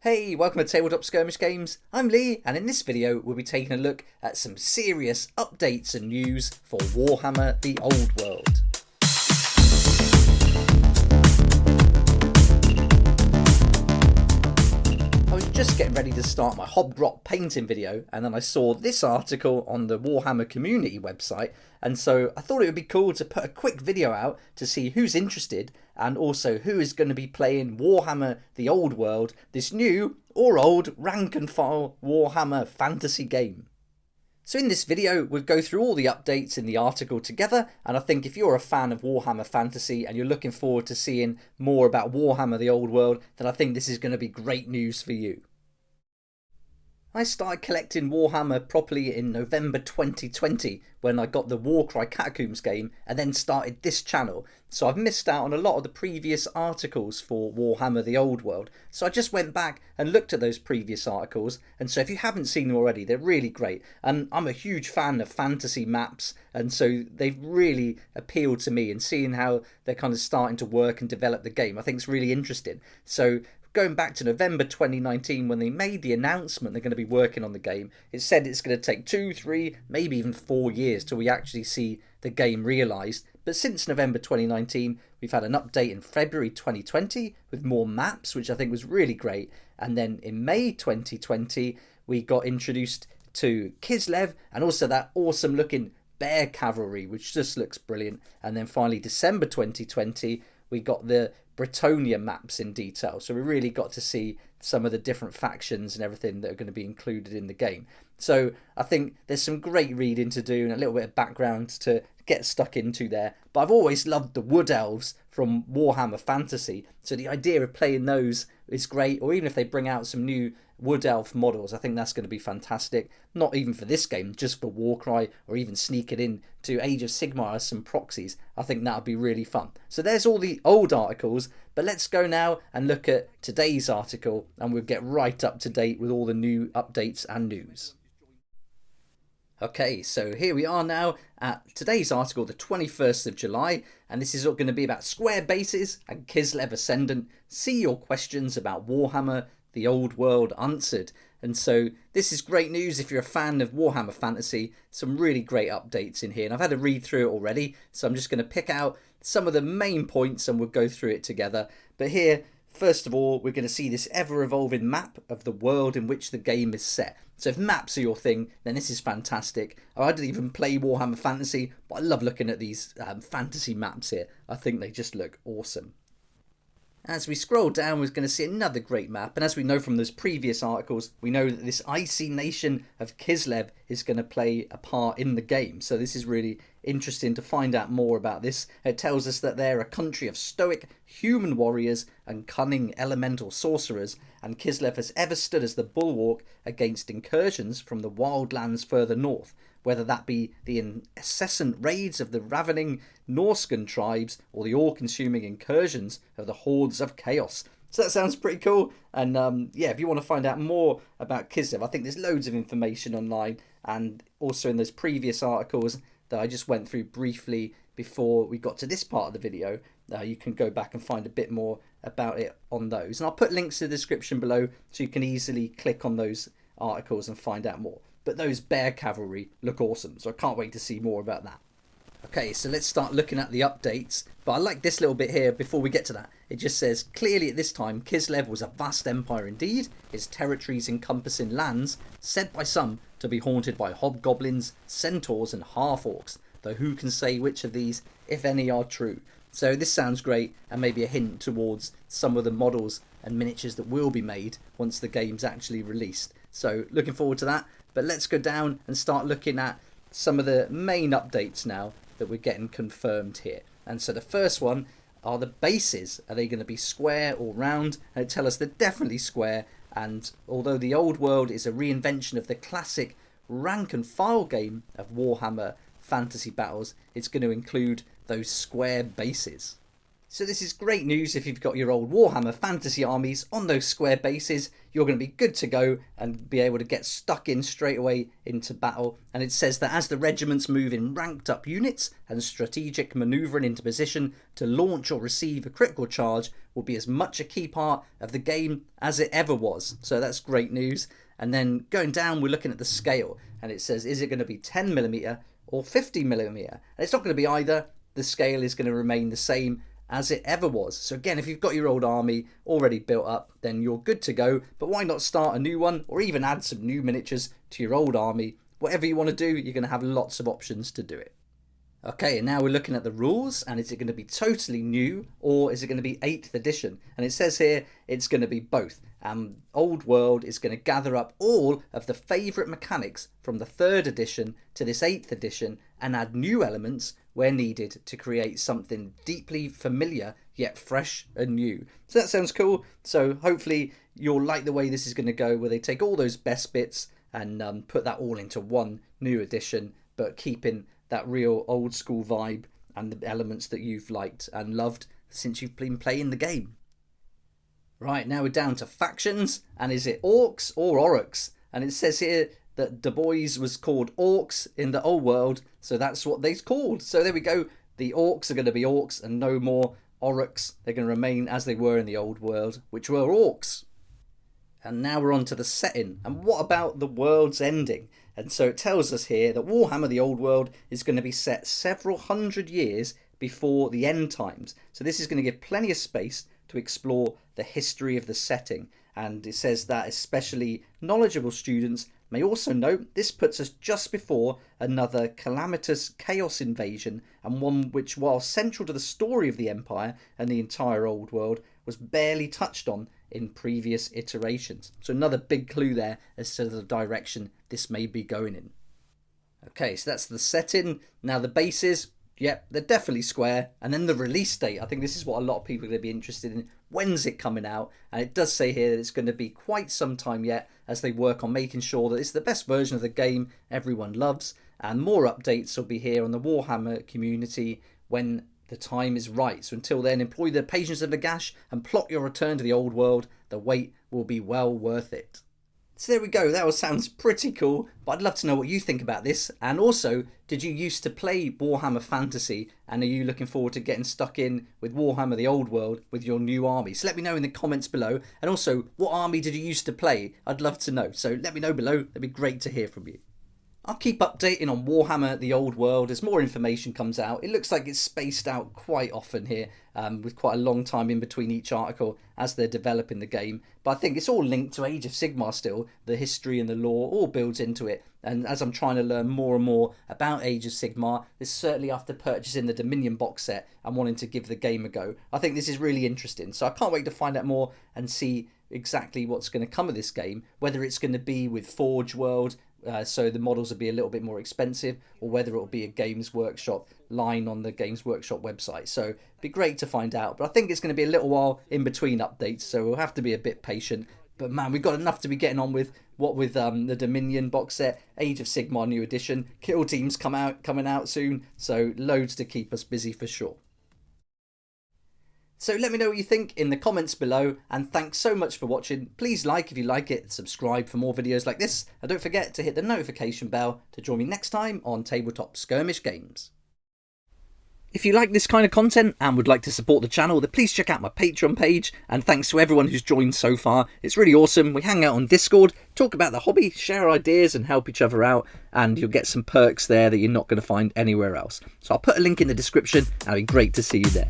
Hey, welcome to Tabletop Skirmish Games. I'm Lee, and in this video we'll be taking a look at some serious updates and news for Warhammer The Old World. I was just getting ready to start my Hobgrot painting video, and then I saw this article on the Warhammer community website, and so I thought it would be cool to put a quick video out to see who's interested and also who is going to be playing Warhammer The Old World, this new or old rank and file Warhammer fantasy game. So in this video we'll go through all the updates in the article together, and I think if you're a fan of Warhammer Fantasy and you're looking forward to seeing more about Warhammer The Old World, then I think this is going to be great news for you. I started collecting Warhammer properly in November 2020 when I got the Warcry Catacombs game and then started this channel, so I've missed out on a lot of the previous articles for Warhammer The Old World, so I just went back and looked at those previous articles, and so if you haven't seen them already, they're really great, and I'm a huge fan of fantasy maps, and so they've really appealed to me, and seeing how they're kind of starting to work and develop the game I think is really interesting. So going back to November 2019 when they made the announcement they're going to be working on the game, it said it's going to take 2, 3, maybe even 4 years till we actually see the game realised. But since November 2019 we've had an update in February 2020 with more maps, which I think was really great, and then in May 2020 we got introduced to Kislev and also that awesome looking bear cavalry which just looks brilliant, and then finally December 2020 we got the Bretonia maps in detail, so we really got to see some of the different factions and everything that are going to be included in the game. So I think there's some great reading to do and a little bit of background to get stuck into there, but I've always loved the wood elves from Warhammer Fantasy, so the idea of playing those is great, or even if they bring out some new wood elf models, I think that's going to be fantastic, not even for this game, just for Warcry, or even sneak it in to Age of Sigmar as some proxies. I think that would be really fun. So there's all the old articles, but let's go now and look at today's article, and we'll get right up to date with all the new updates and news. Okay, so here we are now at today's article, the 21st of July, and this is all going to be about square bases and Kislev Ascendant. See your questions about Warhammer The Old World answered. And so this is great news if you're a fan of Warhammer Fantasy. Some really great updates in here, and I've had a read through it already, so I'm just going to pick out some of the main points and we'll go through it together. But here, first of all, we're going to see this ever-evolving map of the world in which the game is set. So if maps are your thing, then this is fantastic. I didn't even play Warhammer Fantasy, but I love looking at these fantasy maps here. I think they just look awesome. As we scroll down, we're going to see another great map, and as we know from those previous articles, we know that this icy nation of Kislev is going to play a part in the game, so this is really interesting to find out more about this. It tells us that they're a country of stoic human warriors and cunning elemental sorcerers, and Kislev has ever stood as the bulwark against incursions from the wildlands further north, whether that be the incessant raids of the ravening Norscan tribes or the all-consuming incursions of the hordes of chaos. So that sounds pretty cool, and yeah, if you want to find out more about Kislev, I think there's loads of information online, and also in those previous articles that I just went through briefly before we got to this part of the video, you can go back and find a bit more about it on those, and I'll put links in the description below so you can easily click on those articles and find out more. But those bear cavalry look awesome, so I can't wait to see more about that. Okay, so let's start looking at the updates, but I like this little bit here before we get to that. It just says, clearly at this time Kislev was a vast empire indeed, its territories encompassing lands said by some to be haunted by hobgoblins, centaurs and half-orcs, though who can say which of these, if any, are true. So this sounds great, and maybe a hint towards some of the models and miniatures that will be made once the game's actually released. So looking forward to that, but let's go down and start looking at some of the main updates now that we're getting confirmed here. And so the first one are the bases. Are they going to be square or round? And it tells us they're definitely square, and although the Old World is a reinvention of the classic rank and file game of Warhammer Fantasy Battles, it's going to include those square bases. So this is great news if you've got your old Warhammer fantasy armies on those square bases. You're going to be good to go and be able to get stuck in straight away into battle. And it says that as the regiments move in ranked up units and strategic manoeuvring into position to launch or receive a critical charge will be as much a key part of the game as it ever was. So that's great news. And then going down, we're looking at the scale, and it says, is it going to be 10mm or 50mm? And it's not going to be either. The scale is going to remain the same as it ever was. So again, if you've got your old army already built up, then you're good to go. But why not start a new one, or even add some new miniatures to your old army? Whatever you want to do, you're going to have lots of options to do it. Okay, and now we're looking at the rules, and is it going to be totally new, or is it going to be 8th edition? And it says here it's going to be both. Old World is going to gather up all of the favourite mechanics from the 3rd edition to this 8th edition and add new elements where needed to create something deeply familiar yet fresh and new. So that sounds cool. So hopefully you'll like the way this is going to go, where they take all those best bits and put that all into one new edition, but keeping that real old school vibe and the elements that you've liked and loved since you've been playing the game. Right, now we're down to factions, and is it orcs or orcs? And it says here that Du Bois was called orcs in the old world, so that's what they're called. So there we go, the orcs are going to be orcs and no more orcs. They're going to remain as they were in the old world, which were orcs. And now we're on to the setting, and what about the world's ending? And so it tells us here that Warhammer The Old World is going to be set several hundred years before the end times. So this is going to give plenty of space to explore the history of the setting. And it says that especially knowledgeable students may also note this puts us just before another calamitous chaos invasion, and one which, while central to the story of the Empire and the entire Old World, was barely touched on in previous iterations. So another big clue there as to the direction this may be going in. Okay, so that's the setting. Now the bases, yep, they're definitely square. And then the release date, I think this is what a lot of people are going to be interested in. When's it coming out? And it does say here that it's going to be quite some time yet as they work on making sure that it's the best version of the game everyone loves. And more updates will be here on the Warhammer community when the time is right. So until then, employ the patience of Nagash and plot your return to the old world. The wait will be well worth it. So there we go, that all sounds pretty cool, but I'd love to know what you think about this. And also, did you used to play Warhammer Fantasy, and are you looking forward to getting stuck in with Warhammer The Old World with your new army? So let me know in the comments below. And also, what army did you used to play? I'd love to know, so let me know below. That'd be great to hear from you. I'll keep updating on Warhammer The Old World as more information comes out. It looks like it's spaced out quite often here, with quite a long time in between each article as they're developing the game. But I think it's all linked to Age of Sigmar still. The history and the lore all builds into it. And as I'm trying to learn more and more about Age of Sigmar, this certainly after purchasing the Dominion box set and wanting to give the game a go, I think this is really interesting. So I can't wait to find out more and see exactly what's going to come of this game, whether it's going to be with Forge World, so the models will be a little bit more expensive, or whether it will be a Games Workshop line on the Games Workshop website. So it'd be great to find out, but I think it's going to be a little while in between updates, so we'll have to be a bit patient. But man, we've got enough to be getting on with, what with the Dominion box set, Age of Sigmar new edition, Kill Teams coming out soon, so loads to keep us busy for sure. So let me know what you think in the comments below, and thanks so much for watching. Please like if you like it, subscribe for more videos like this, and don't forget to hit the notification bell to join me next time on Tabletop Skirmish Games. If you like this kind of content and would like to support the channel, then please check out my Patreon page, and thanks to everyone who's joined so far. It's really awesome. We hang out on Discord, talk about the hobby, share ideas and help each other out, and you'll get some perks there that you're not going to find anywhere else. So I'll put a link in the description, and it'd be great to see you there.